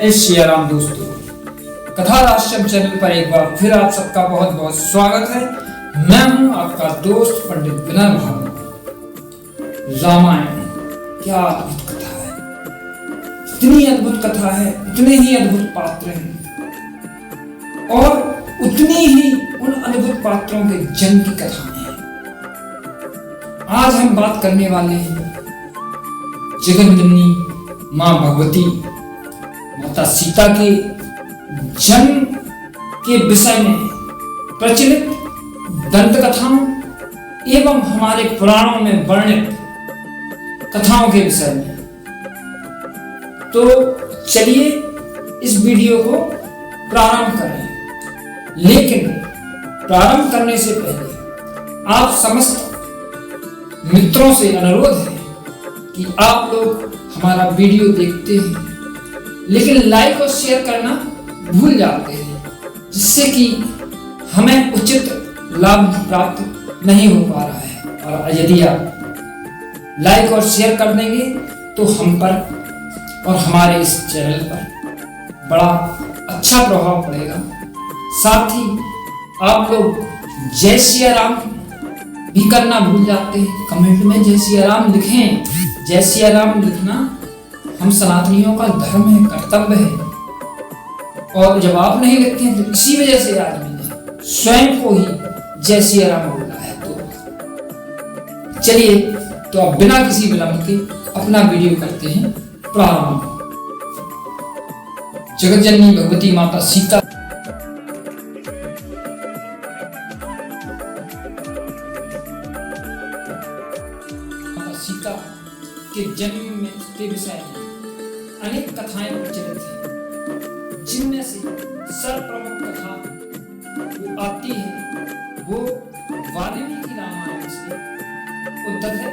श्री राम दोस्तों, कथा राष्ट्रम चैनल पर एक बार फिर आप सबका बहुत बहुत स्वागत है। मैं हूं आपका दोस्त पंडित विनय भागवत। रामायण क्या अद्भुत कथा है, इतनी अद्भुत कथा है, इतने ही अद्भुत पात्र हैं और उतनी ही उन अद्भुत पात्रों के जन्म की कथाएं हैं। आज हम बात करने वाले हैं जगतजननी मां भगवती माता सीता के जन्म के विषय में प्रचलित दंत कथाओं एवं हमारे पुराणों में वर्णित कथाओं के विषय में। तो चलिए इस वीडियो को प्रारंभ करें, लेकिन प्रारंभ करने से पहले आप समस्त मित्रों से अनुरोध है कि आप लोग हमारा वीडियो देखते हैं लेकिन लाइक और शेयर करना भूल जाते हैं, जिससे कि हमें उचित लाभ प्राप्त नहीं हो पा रहा है। और यदि आप लाइक और शेयर कर देंगे तो हम पर और हमारे इस चैनल पर बड़ा अच्छा प्रभाव पड़ेगा। साथ ही आप लोग जय श्री राम भी करना भूल जाते हैं। कमेंट में जय श्री राम लिखें। जय श्री राम लिखना हम सनातनियों का धर्म है, कर्तव्य है। और जब आप नहीं लिखते हैं तो इसी वजह से आज मैंने स्वयं को ही जय श्री राम बोला है। तो चलिए, तो अब बिना किसी विलंब के अपना वीडियो करते हैं प्रारंभ। जगतजननी भगवती माता सीता सीता के जन्म में के विषय में अनेक कथाएं प्रचलित हैं, जिनमें से सर्वप्रमुख कथा जो आती है वो वाल्मीकि रामायण से उद्धृत है,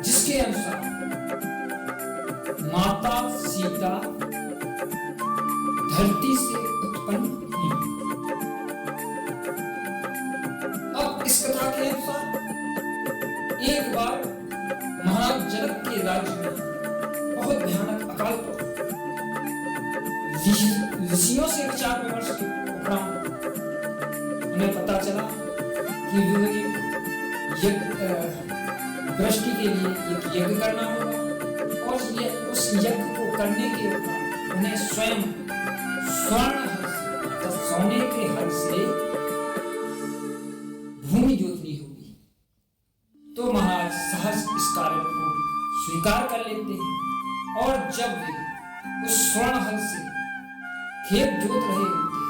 जिसके अनुसार माता सीता धरती से उत्पन्न हुई। अब इस कथा के अनुसार एक बार महाराज जनक के राज्य में बहुत भयानक अकाल पड़ा। ऋषियों से विचार विमर्श के उपरांत उन्हें पता चला कि वृष्टि के लिए एक यज्ञ करना होगा और उस यज्ञ को करने के उपरांत उन्हें स्वयं स्वर्ण हल सोने के हल से भूमि जोतनी होगी। तो महाराज सहर्ष इस कार्य को स्वीकार कर लेते हैं और जब वे उस स्वर्ण हल से खेत जोत रहे होते हैं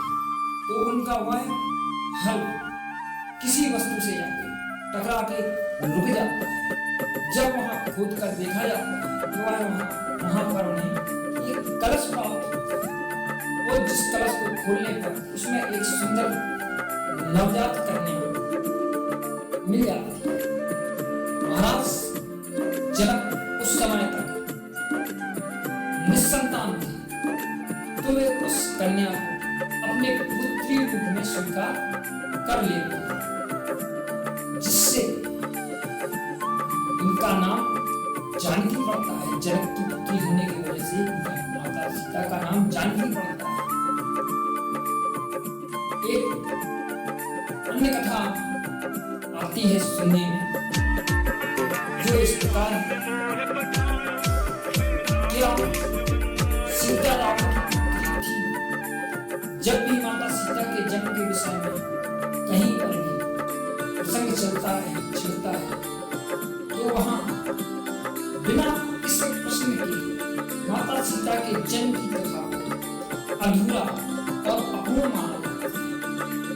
तो उनका वह हल किसी वस्तु से जाके टकरा के रुक जाता है। जब वहां खोद कर देखा जाता है तो वहां पर उन्हें एक कलश प्राप्त होता है और जिस कलश को खोलने पर उसमें एक सुंदर नवजात कन्या मिल जाती है। महाराज जनक उस समय तक निसंतान थे, तो वे उस कन्या को अपने पुत्री रूप में स्वीकार कर लेते हैं, जिससे इनका नाम जानकी पड़ता है। जनक की पुत्री होने की वजह से माता सीता का नाम जानकी पड़ता है। एक अन्य कथा आती है सुनने में जो इस प्रकार है। क्या सीता रावण की पुत्री थी। जब भी माता सीता के जन्म के विषय में कहीं पर भी प्रसंग चलता है तो वहां बिना किसी प्रश्न के माता सीता के जन्म की कथा अधूरा और अपूर्ण माना जाता है।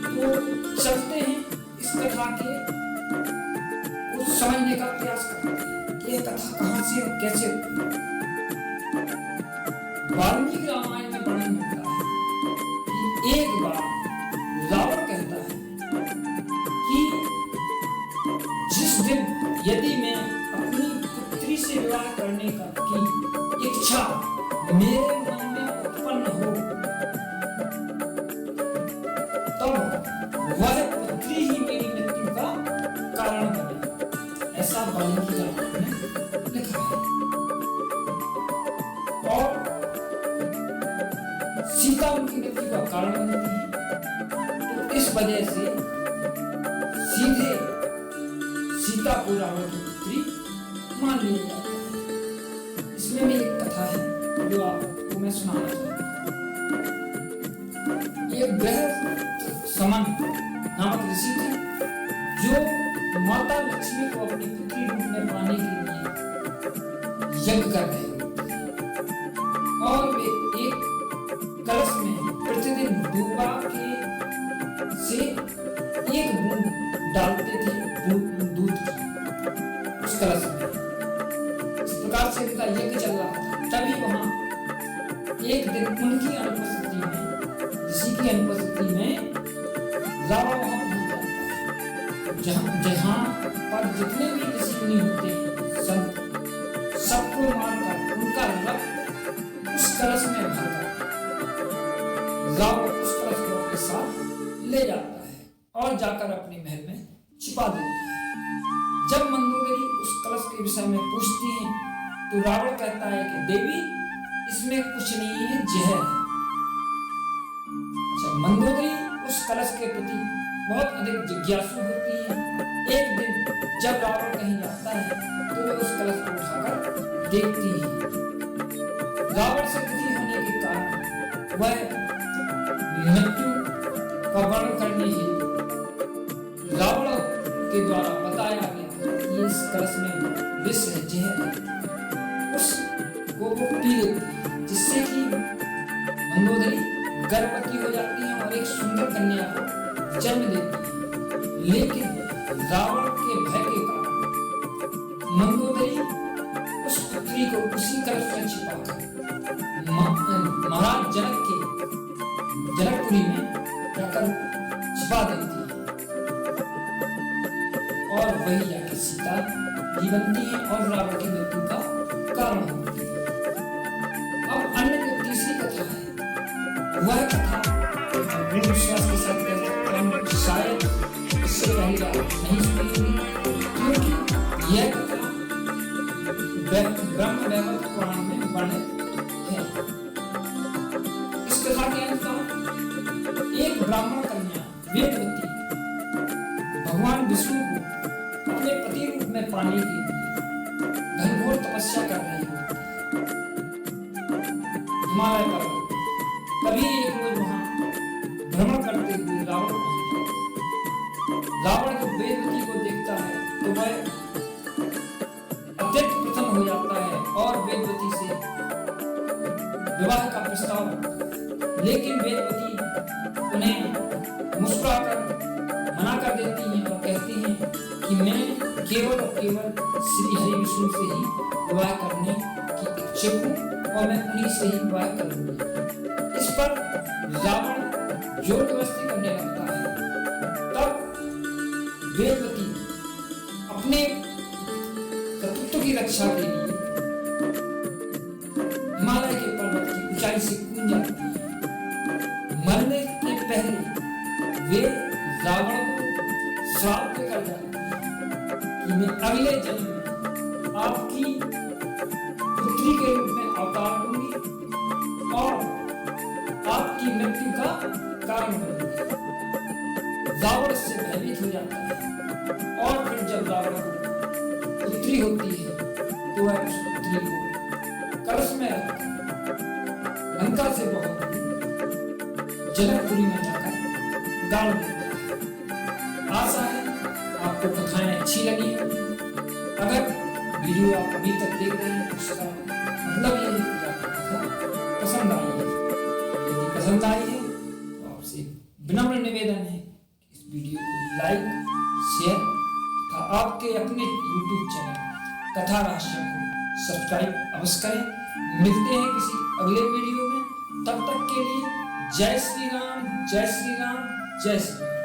तो चलते हैं इस कथा के कुछ समझने का प्रयास करते हैं कि यह कथा कहां से और कैसे हुई। वाल्मीकि रामायण में वर्णन होता है कि एक बार रावण कहता है कि जिस दिन यदि मैं अपनी पुत्री से विवाह करने की इच्छा मेरे मन में उत्पन्न हो तब वह पुत्री ही मेरी मृत्यु का कारण बने। ऐसा वाल्मीकि रामायण में लिखा है। और सीता उनकी मृत्यु का कारण बनती है। तो इस वजह से सीधे सीता को रावण की पुत्री मान लिया जाता है। इसमें भी एक कथा है जो आपको मैं सुनाना चाहता हूँ। एक ग्रह समन नामक ऋषि थे जो माता लक्ष्मी को अपनी पुत्री रूप में पाने के लिए यज्ञ कर रहे थे और वे एक कलश में प्रतिदिन दूबा के से एक बूंद डालते थे दूध की उस कलश में। इस प्रकार से उनका यज्ञ चल रहा था। तभी वहां एक दिन उनकी अनुपस्थिति में, ऋषि की अनुपस्थिति में रावण वहां पहुंच जाता है। जहां पर जितने भी ऋषि मुनि होते हैं संत, सबको मारकर उनका रक्त उस कलश में भरकर रावण उस कलश को अपने साथ ले जाता है और जाकर अपने महल में छिपा देता है। जब मंदोदरी उस कलश के विषय में पूछती है तो रावण कहता है कि देवी इसमें कुछ नहीं है, जहर है। अच्छा, मंदोदरी उस कलश के प्रति बहुत अधिक जिज्ञासु होती है। एक दिन जब रावण कहीं जाता है तो वह उस कलश को उठाकर देखती है। रावण से दुखी होने के कारण वह मृत्यु का वर्णन करने हेतु रावण के द्वारा बताया गया कि इस कलश में विष है, जहर है, उसको वो पी लेती है, जिससे कि मंदोदरी गर्भवती हो जाती है और एक सुंदर कन्या को जन्म देती है। लेकिन रावण के भय के कारण मंदोदरी उस पुत्री को उसी कलश में छिपाकर महाराज जनक के जनकपुरी में जाकर छिपा देती है और वही जाके सीता जी बनती है और रावण की मृत्यु का कारण होती है। अब अन्य जो तीसरी कथा है वह कथा विश्वास के साथ कहते शायद इससे पहले आप नहीं सुनी होगी, क्योंकि यह कथा ब्रह्म वैवर्त पुराण में वर्णित है। इस कथा के अनुसार एक ब्राह्मण कन्या वेदवती भगवान विष्णु को अपने पति रूप में पाने के लिए घनघोर तपस्या कर रही होती है हिमालय पर्वत। तभी एक रोज वहां भ्रमण करते हुए रावण जब वेदवती को देखता है तो वह अत्यंत प्रसन्न हो जाता है और वेदवती से विवाह का प्रस्ताव रखता है। लेकिन वेदवती उन्हें मुस्कुराकर मना कर देती हैं और कहती हैं कि मैं केवल और केवल श्री हरि विष्णु से ही विवाह करने की इच्छुक हूँ और मैं उन्हीं से ही विवाह करूंगी। इस पर रावण जोर जबरदस्ती करने लगता है। तब वेदवती अपने कर्तृत्व की रक्षा के लिए हिमालय के पर्वत की ऊंचाई से कूद जाती है। मरने के पहले वे रावण को श्राप देकर जाती है कि मैं अगले जन्म में आपकी पुत्री के रूप में अवतार लूंगी और आपकी मृत्यु का कारण बनूंगी। रावण से भयभीत हो जाता है और फिर जब रावण को पुत्री होती है तो वह उस पुत्री को कलश में रखकर लंका से बहुत जनकपुरी में जाकर गाड़ देता है। आशा है आपको कथाएं अच्छी लगी। अगर वीडियो आप अभी तक देख रहे हैं तो उसका मतलब ये है कि आपको कथा पसंद आई है। यदि पसंद आई है तो आपसे विनम्र निवेदन है कि इस वीडियो को लाइक, शेयर तथा आपके अपने YouTube चैनल कथा रहस्य को सब्सक्राइब अवश्य करें। मिलते हैं किसी अगले वीडियो में, तब तक के लिए जय श्री राम, जय श्री राम, जय श्री राम।